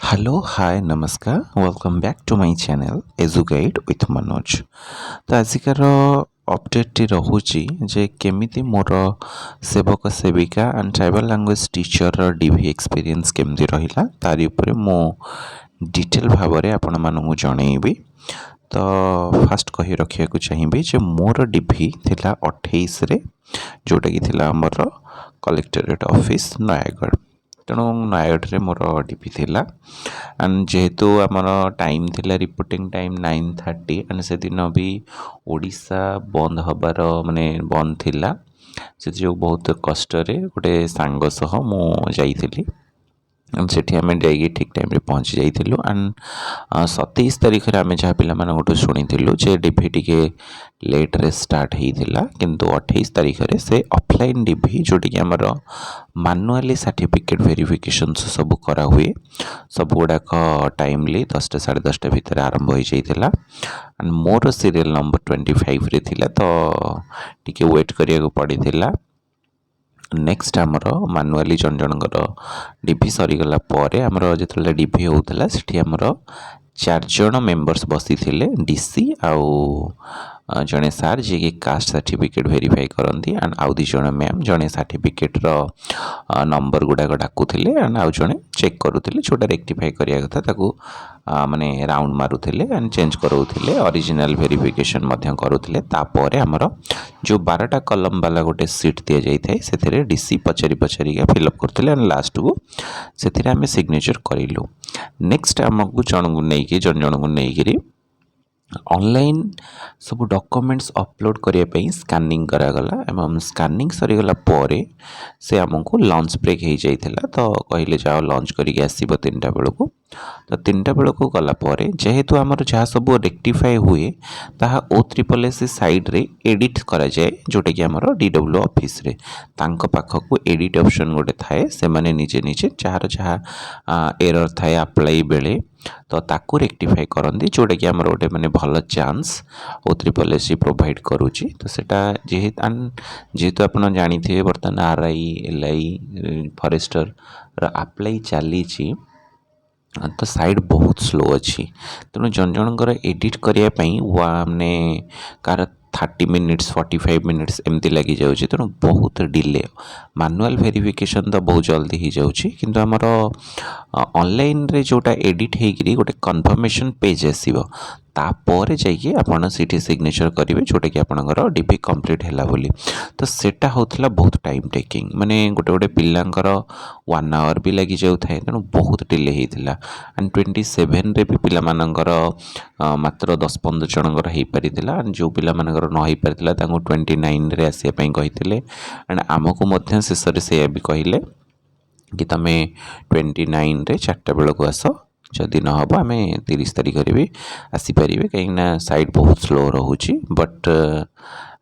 Hello hi नमस्कार welcome back to my channel edu guide with Manoj. तो आजिकार update रोचे जे केमिति मोर सेवक सेविका एंड ट्राइबल लैंग्वेज टीचर डीवी एक्सपीरियंस केमती रहिला तारी उपरे मो डिटेल भाव में आपण मानू जनइबी। तो फास्ट कही रखा चाहिए जे मोर डीवी थिला 28 रे जोटा कि थिला हमर कलेक्टरेट ऑफिस नयागढ़। तेणु नयगढ़ मोर डीपी थिला एंड जेहेतु आमर टाइम थिला रिपोर्टिंग टाइम 9:30 एंड से दिन भी ओडिशा बंद हबार माने बंद थिला से जो बहुत कष्ट गोटे सांग सह मु जाइथिली एंड सेठी आम जाइए ठीक टाइम रे पहुँची जाइलु एंड 27 तारीख रे आम जहाँ पे शुणीलु जे डीभी टी लेट रे स्टार्ट होता किंतु 28 तारीख रे से ऑफलाइन डीभी जोटी कि आमर मानुआली सर्टिफिकेट वेरिफिकेशन सब करा हुए सब गुड़ाक टाइमली 10टा 10:30 भितर आरंभ हो जाता एंड मोर सीरियल नंबर 25 रे थिला तो टिके वेट करिया पड़ीला। नेक्स्ट आमर मानुआली जन जनकर डीभी सरीगला आमर जो डीभी होता से आमर 4 जन मेंबर्स बसी थे डीसी आउ जड़े सार जी कि कास्ट सर्टिफिकेट वेरीफाई करती एंड आउ 2 जन मैम जड़े सर्टिफिकेट नंबर गुड़ाक डाकुले एंड आउ जड़े चेक करुले जोटा रेक्टिफाई करिया कथा ताकू माने राउंड मारुले एंड चेंज करोले ओरिजिनल वेरिफिकेशन करुले। तापर आमर जो 12टा कलम वाला गोटे सीट दि जाए से डीसी पचारि पचारिका फिलअप करते एंड लास्ट को से आम सिग्नेचर करूँ। नेक्स्ट आमको जन को लेकिन जन जन को लेकिन ऑनलाइन सब डॉक्यूमेंट्स अपलोड करने स्कैनिंग करागला एवं स्कैनिंग सरीगला से आमको लंच ब्रेक हो जाता तो कहले जाओ लंच करके आसब 3टा बेलू तो 3टा बेलू गला जेहेतु आमर जहाँ सब रेक्टिफाई हुए ताहा O3SC साइड रे एडिट करा जाए जोटा कि आमर DW ऑफिस रे तांको पाखकू एडिट ऑप्शन गोटे थाए से माने निजे निजे जार जहाँ एरर थाए अप्लाई बेले तो ताकू रेक्टिफाई करती जोटा कि आमर गोटे माने भल चांस O3SC प्रोवाइड करुच्ची। तो सेटा जेहेतु आप जानी थे बर्तमान RI LI फॉरेस्टर अप्लाई चली तो साइड बहुत स्लो अच्छी तेणु जन जनकर एडिट करने माने कार 30 मिनिट्स 45 मिनिट्स एमती लगी जाऊँगी तेणु बहुत डिले मानुआल वेरिफिकेशन तो बहुत जल्दी हो जाऊँगी किंतु आमर ऑनलाइन रे जोटा एडिट होगी गोटे कन्फर्मेशन पेज आसो तापर जाइए आपड़ सीठी सिग्नेचर करेंगे जोटा कि आपंकर डीपी कंप्लीट है बोली। तो सेटा होता बहुत टाइम टेकिंग माने गोटे गोटे पिलांकर 1 आवर भी लगी जाऊ थाए तेणु बहुत डिले होता एंड 27 रे भी पिला मानकर मात्र 10-15 जनकर हो पारिला एंड जो पिला मानकर न हो पारिला 29 रे आसिया कहते एंड आमको शेष से भी कहले कि तमें 29 रे 4टा बेलू आस जदि न हम आम 30 तारीख भी आसीपर कहीं साइड बहुत स्लो रोचे बट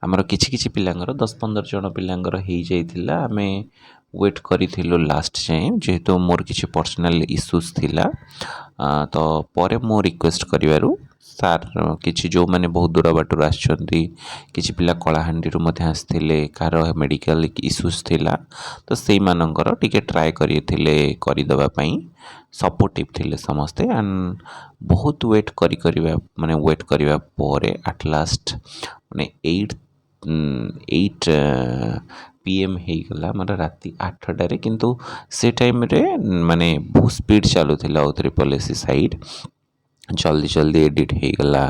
आमर कि पिलांकर 10-15 जन पिलांकर हो जाइथिला आम वेट करूँ लास्ट जाए जेहेतु मोर किसी पर्सनल इश्यूज थिला तो पर मो रिक्वेस्ट करूँ सार किसी जो मैंने बहुत दूर बाटर आसी पिला कलाहांडी आसते कार मेडिकल इश्यूज थिला तो से मानकर टिके ट्राए करदेवाई सपोर्टिव थिले समस्ते एंड बहुत वेट माने वेट करने पर एट लास्ट माने 8 PM होगला मतलब राति 8टारे किंतु से टाइम रे माने बहुत स्पीड चलुला O3SC साइड जल्दी जल्दी एडिट होगला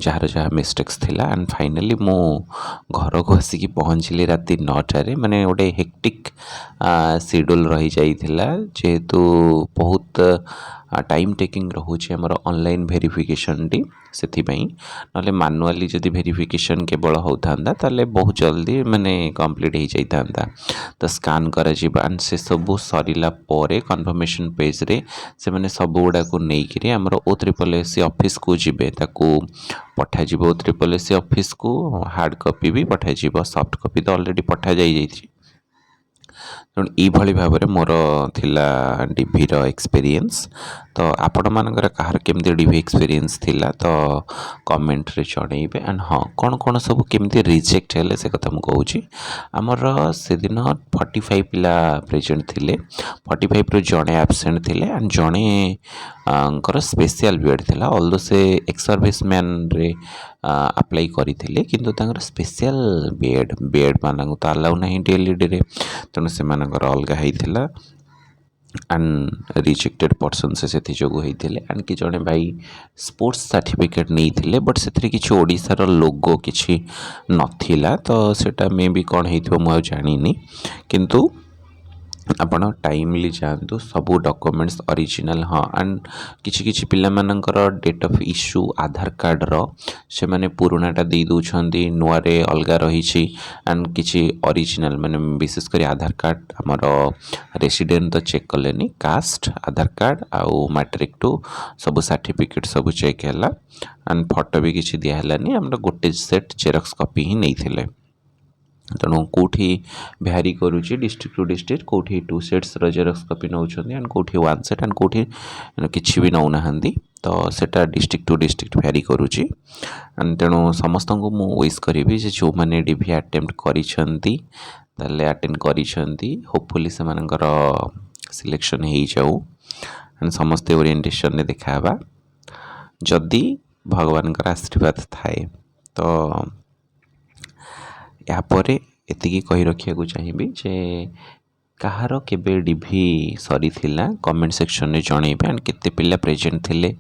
जार जहाँ मिस्टेक्स थिला एंड फाइनाली मु घर को आसिक पहुँचली राति 9टारे माने गोटे हेक्टिक शेड्यूल रही जाइथिला जेहेतु बहुत टाइम टेकिंग रोचे आमर ऑनलाइन वेरिफिकेशन टी से ना मानुआली जदि वेरिफिकेशन केवल होता ताले बहुत जल्दी माने कंप्लीट हो जाता तो स्कान करा एंड से सब सरीला कन्फर्मेशन पेज रे से माने सब गुड़ा को लेकिन आमर O3SC ऑफिस को जीवे ताकू पठा O3SC ऑफिस को हार्ड कॉपी भी पठा सॉफ्ट कॉपी तो ऑलरेडी पठा जाई ତେଣୁ ଏଇଭଳି ଭାବରେ ମୋର ଥିଲା ଡିଭିର ଏକ୍ସପିରିଏନ୍ସ। ତ ଆପଣମାନଙ୍କର କାହାର କେମିତି ଡିଭି ଏକ୍ସପିରିଏନ୍ସ ଥିଲା ତ କମେଣ୍ଟରେ ଜଣେଇବେ। ଆଣ୍ଡ ହଁ, କ'ଣ ସବୁ କେମିତି ରିଜେକ୍ଟ ହେଲେ ସେ କଥା ମୁଁ କହୁଛି। ଆମର ସେଦିନ 45 ପିଲା ପ୍ରେଜେଣ୍ଟ ଥିଲେ। 45ରୁ ଜଣେ ଆବସେଣ୍ଟ ଥିଲେ ଆଣ୍ଡ ଜଣେ ଙ୍କର ସ୍ପେଶିଆଲ ବିଏଡ଼୍ ଥିଲା। ଅଲଦୋ ସେ ଏକ୍ସ ସର୍ଭିସ୍ ମ୍ୟାନ୍ରେ ଆପ୍ଲାଇ କରିଥିଲେ, କିନ୍ତୁ ତାଙ୍କର ସ୍ପେଶିଆଲ ବିଏଡ଼୍ ମାନଙ୍କୁ ତ ଆଲାଉ ନାହିଁ ଡିଏଲ୍ଇଡ଼ିରେ, ତେଣୁ ସେମାନଙ୍କର ଅଲଗା ହେଇଥିଲା। ଆଣ୍ଡ ରିଜେକ୍ଟେଡ଼ ପର୍ସନ୍ ସେ ସେଥିଯୋଗୁଁ ହେଇଥିଲେ। ଆଣ୍ଡ କି ଜଣେ ଭାଇ ସ୍ପୋର୍ଟସ୍ ସାର୍ଟିଫିକେଟ୍ ନେଇଥିଲେ, ବଟ୍ ସେଥିରେ କିଛି ଓଡ଼ିଶାର ଲୋଗୋ କିଛି ନଥିଲା, ତ ସେଇଟା ମେ ବି କ'ଣ ହେଇଥିବ ମୁଁ ଆଉ ଜାଣିନି। କିନ୍ତୁ ଆପଣ ଟାଇମଲି ଯାଆନ୍ତୁ, ସବୁ ଡକୁମେଣ୍ଟସ୍ ଅରିଜିନାଲ୍। ହଁ, ଆଣ୍ଡ କିଛି ପିଲାମାନଙ୍କର ଡେଟ୍ ଅଫ୍ ଇସ୍ୟୁ ଆଧାର କାର୍ଡ଼ର ସେମାନେ ପୁରୁଣାଟା ଦେଇ ଦେଉଛନ୍ତି, ନୂଆରେ ଅଲଗା ରହିଛି। ଆଣ୍ଡ କିଛି ଅରିଜିନାଲ୍ ମାନେ ବିଶେଷ କରି ଆଧାର କାର୍ଡ଼ ଆମର ରେସିଡେଣ୍ଟ ତ ଚେକ୍ କଲେନି, କାଷ୍ଟ ଆଧାର କାର୍ଡ଼ ଆଉ ମାଟ୍ରିକ୍ ଟୁ ସବୁ ସାର୍ଟିଫିକେଟ୍ ସବୁ ଚେକ୍ ହେଲା। ଆଣ୍ଡ ଫଟୋ ବି କିଛି ଦିଆହେଲାନି, ଆମର ଗୋଟେ ସେଟ୍ ଜେରକ୍ସ କପି ହିଁ ନେଇଥିଲେ। ତେଣୁ କେଉଁଠି ଭ୍ୟାରି କରୁଛି ଡିଷ୍ଟ୍ରିକ୍ଟ ଟୁ ଡିଷ୍ଟ୍ରିକ୍ଟ, କେଉଁଠି 2 ସେଟ୍ସର ଜେରକ୍ସ କପି ନେଉଛନ୍ତି ଆଣ୍ଡ କେଉଁଠି 1 ସେଟ୍, ଆଣ୍ଡ କେଉଁଠି କିଛି ବି ନେଉନାହାନ୍ତି। ତ ସେଇଟା ଡିଷ୍ଟ୍ରିକ୍ଟ ଟୁ ଡିଷ୍ଟ୍ରିକ୍ଟ ଭ୍ୟାରି କରୁଛି। ତେଣୁ ସମସ୍ତଙ୍କୁ ମୁଁ ୱିଶ୍ କରିବି ଯେ ଯେଉଁମାନେ ଡିଭି ଆଟେମ୍ପ୍ଟ କରିଛନ୍ତି ତାହେଲେ ଆଟେଣ୍ଡ କରିଛନ୍ତି, ହୋପଫୁଲି ସେମାନଙ୍କର ସିଲେକ୍ସନ୍ ହେଇଯାଉ। ଆଣ୍ଡ ସମସ୍ତେ ଓରିଏଣ୍ଟେସନ୍ରେ ଦେଖା ହେବା ଯଦି ଭଗବାନଙ୍କର ଆଶୀର୍ବାଦ ଥାଏ। ତ ଏହାପରେ ଏତିକି କହି ରଖିବାକୁ ଚାହିଁବି ଯେ କାହାର କେବେ ଡିଭି ସରିଥିଲା କମେଣ୍ଟ ସେକ୍ସନରେ ଜଣେଇବେ। ଆଣ୍ଡ କେତେ ପିଲା ପ୍ରେଜେଣ୍ଟ ଥିଲେ,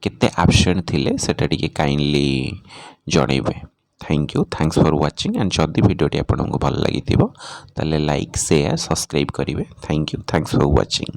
କେତେ ଆବସେଣ୍ଟ ଥିଲେ, ସେଇଟା ଟିକେ କାଇଣ୍ଡଲି ଜଣେଇବେ। Thanks for watching. ଆଣ୍ଡ ଯଦି ଭିଡ଼ିଓଟି ଆପଣଙ୍କୁ ଭଲ ଲାଗିଥିବ ତାହେଲେ ଲାଇକ୍, ସେୟାର, ସବସ୍କ୍ରାଇବ୍ କରିବେ। Thanks for watching.